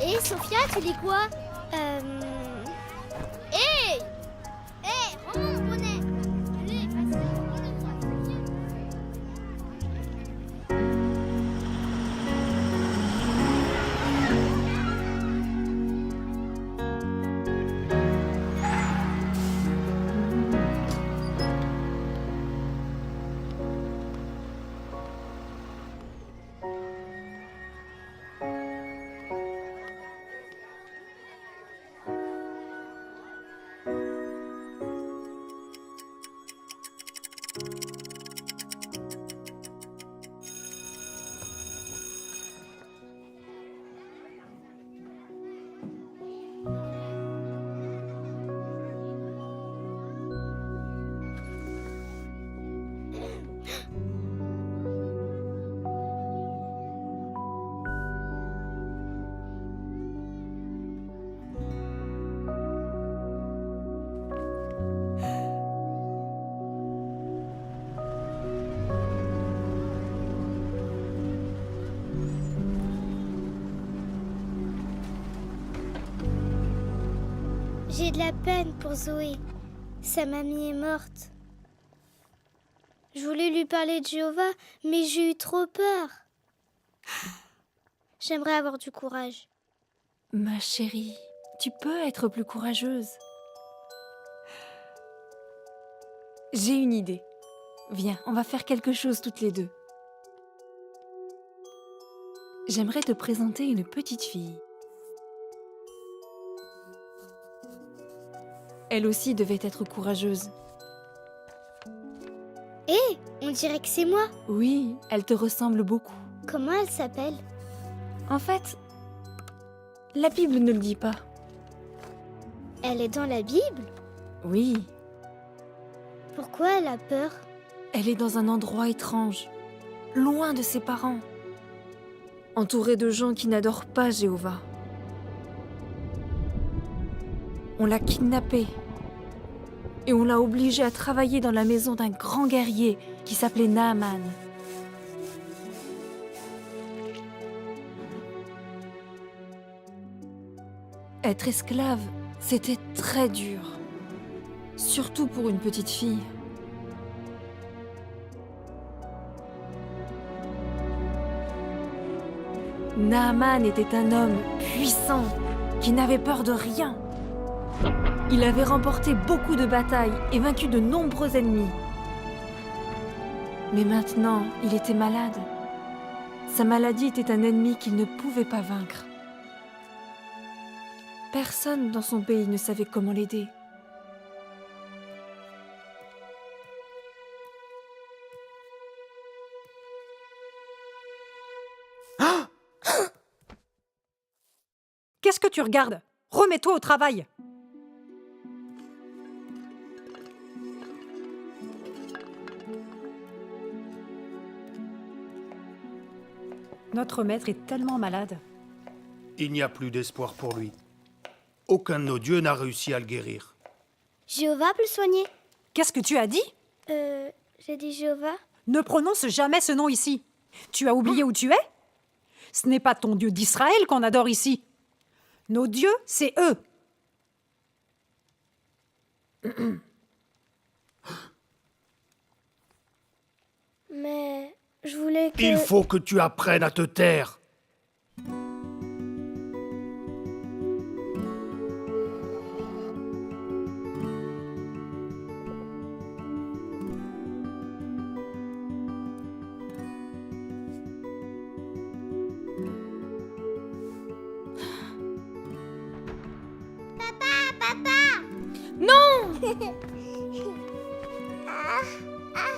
Hé, Sophia, tu lis quoi? Hé! Hé, rends mon bonnet! Allez, vas-y, redonne-moi, c'est mieux. J'ai de la peine pour Zoé. Sa mamie est morte. Je voulais lui parler de Jéhovah, mais j'ai eu trop peur. J'aimerais avoir du courage. Ma chérie, tu peux être plus courageuse. J'ai une idée. Viens, on va faire quelque chose toutes les deux. J'aimerais te présenter une petite fille. Elle aussi devait être courageuse. Hé, on dirait que c'est moi. Oui, elle te ressemble beaucoup. Comment elle s'appelle? En fait, la Bible ne le dit pas. Elle est dans la Bible? Oui, Pourquoi elle a peur? elle est dans un endroit étrange, loin de ses parents, entourée de gens qui n'adorent pas Jéhovah. On l'a kidnappée et on l'a obligée à travailler dans la maison d'un grand guerrier qui s'appelait Naaman. Être esclave, c'était très dur, surtout pour une petite fille. Naaman était un homme puissant qui n'avait peur de rien. Il avait remporté beaucoup de batailles et vaincu de nombreux ennemis. Mais maintenant, il était malade. Sa maladie était un ennemi qu'il ne pouvait pas vaincre. Personne dans son pays ne savait comment l'aider. Qu'est-ce que tu regardes? Remets-toi au travail! Notre maître est tellement malade. Il n'y a plus d'espoir pour lui. Aucun de nos dieux n'a réussi à le guérir. Jéhovah peut le soigner? Qu'est-ce que tu as dit? J'ai dit Jéhovah? Ne prononce jamais ce nom ici. Tu as oublié où tu es? Ce n'est pas ton Dieu d'Israël qu'on adore ici. Nos dieux, c'est eux. Mais je voulais que... Il faut que tu apprennes à te taire.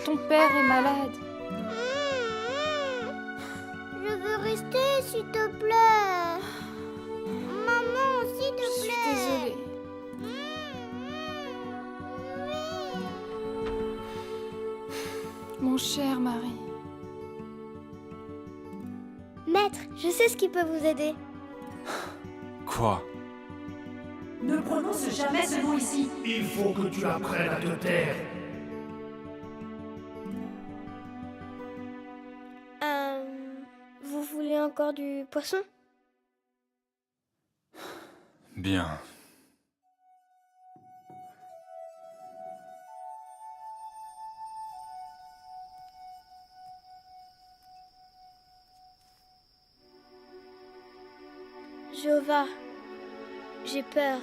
Ton père est malade. Je veux rester, s'il te plaît. Maman aussi Mon cher mari. Maître, je sais ce qui peut vous aider. Quoi? Ne prononce jamais ce nom ici. Il faut que tu apprennes à te taire. Vous voulez encore du poisson? Bien. Jéhovah, j'ai peur.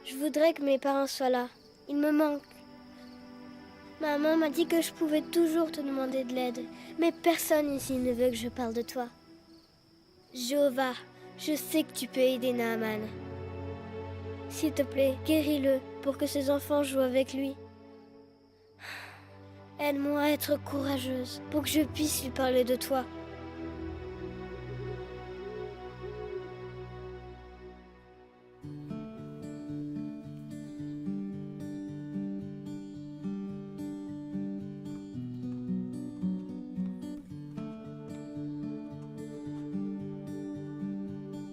Je voudrais que mes parents soient là. Ils me manquent. Maman m'a dit que je pouvais toujours te demander de l'aide, mais personne ici ne veut que je parle de toi. Jéhovah, je sais que tu peux aider Naaman. S'il te plaît, guéris-le pour que ses enfants jouent avec lui. Aide-moi à être courageuse pour que je puisse lui parler de toi.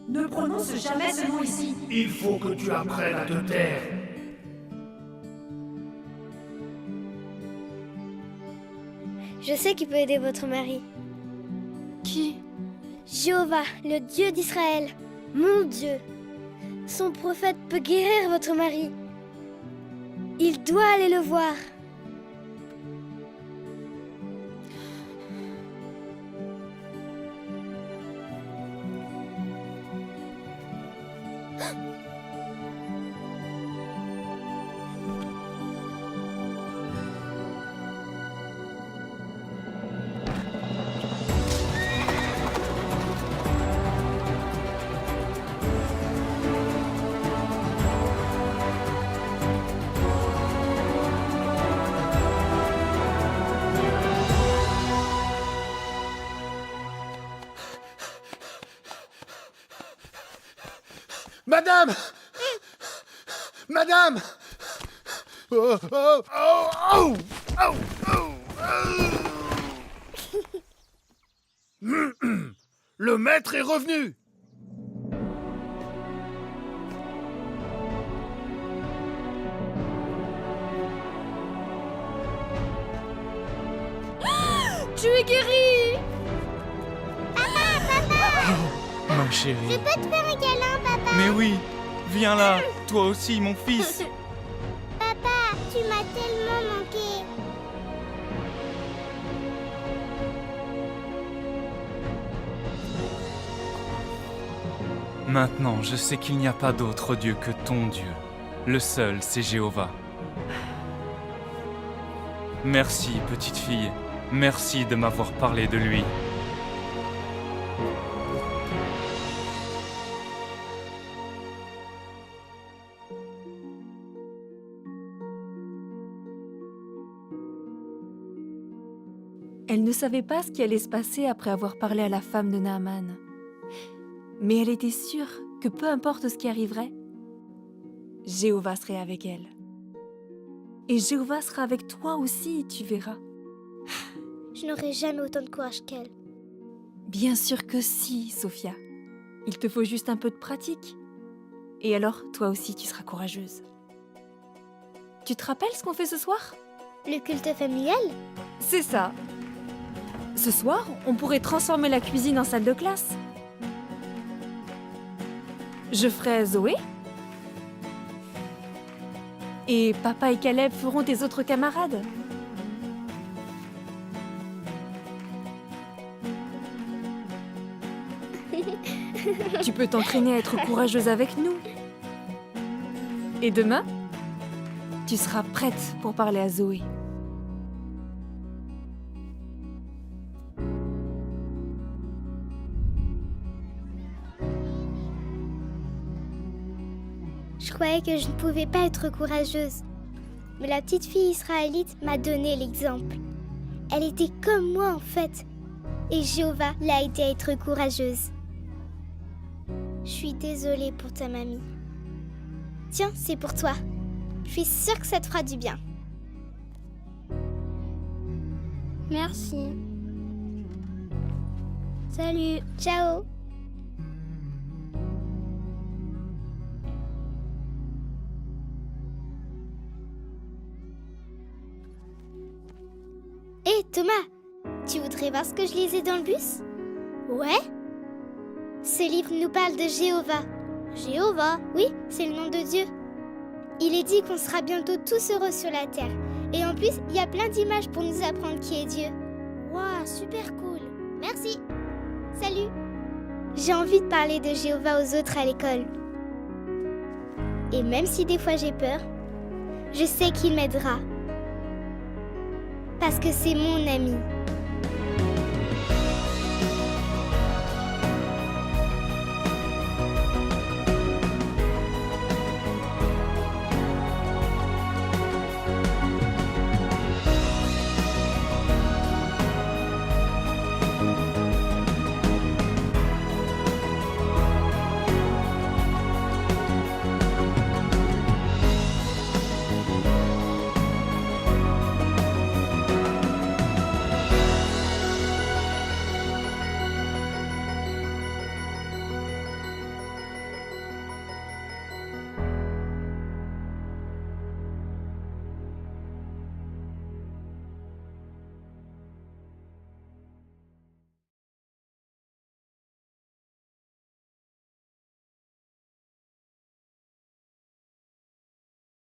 Ne prononce jamais ce nom ici. Il faut que tu apprennes à te taire. Je sais qui peut aider votre mari. Qui? Jéhovah, le Dieu d'Israël, mon Dieu. Son prophète peut guérir votre mari. Il doit aller le voir. Madame! Madame! Oh, oh, oh, oh, oh, oh, oh. Le maître est revenu! Tu es guéri! Ma chérie. Je peux te faire un câlin, papa? Mais oui, viens là, toi aussi, mon fils. Papa, tu m'as tellement manqué. Maintenant, je sais qu'il n'y a pas d'autre Dieu que ton Dieu. Le seul, c'est Jéhovah. Merci, petite fille. Merci de m'avoir parlé de lui. Elle ne savait pas ce qui allait se passer après avoir parlé à la femme de Naaman. Mais elle était sûre que peu importe ce qui arriverait, Jéhovah serait avec elle. Et Jéhovah sera avec toi aussi, tu verras. Je n'aurai jamais autant de courage qu'elle. Bien sûr que si, Sophia. Il te faut juste un peu de pratique. Et alors, toi aussi, tu seras courageuse. Tu te rappelles ce qu'on fait ce soir? Le culte familial? C'est ça. Ce soir, on pourrait transformer la cuisine en salle de classe. Je ferai Zoé. Et papa et Caleb feront tes autres camarades. Tu peux t'entraîner à être courageuse avec nous. Et demain, tu seras prête pour parler à Zoé. Je croyais que je ne pouvais pas être courageuse. Mais la petite fille israélite m'a donné l'exemple. Elle était comme moi en fait. Et Jéhovah l'a aidée à être courageuse. Je suis désolée pour ta mamie. Tiens, c'est pour toi. Je suis sûre que ça te fera du bien. Merci. Salut. Ciao. Hé, Thomas, tu voudrais voir ce que je lisais dans le bus? Ouais. Ce livre nous parle de Jéhovah. Jéhovah? Oui, c'est le nom de Dieu. Il est dit qu'on sera bientôt tous heureux sur la terre. Et en plus, il y a plein d'images pour nous apprendre qui est Dieu. Waouh, super cool. Merci. Salut. J'ai envie de parler de Jéhovah aux autres à l'école. Et même si des fois j'ai peur, je sais qu'il m'aidera. Parce que c'est mon ami.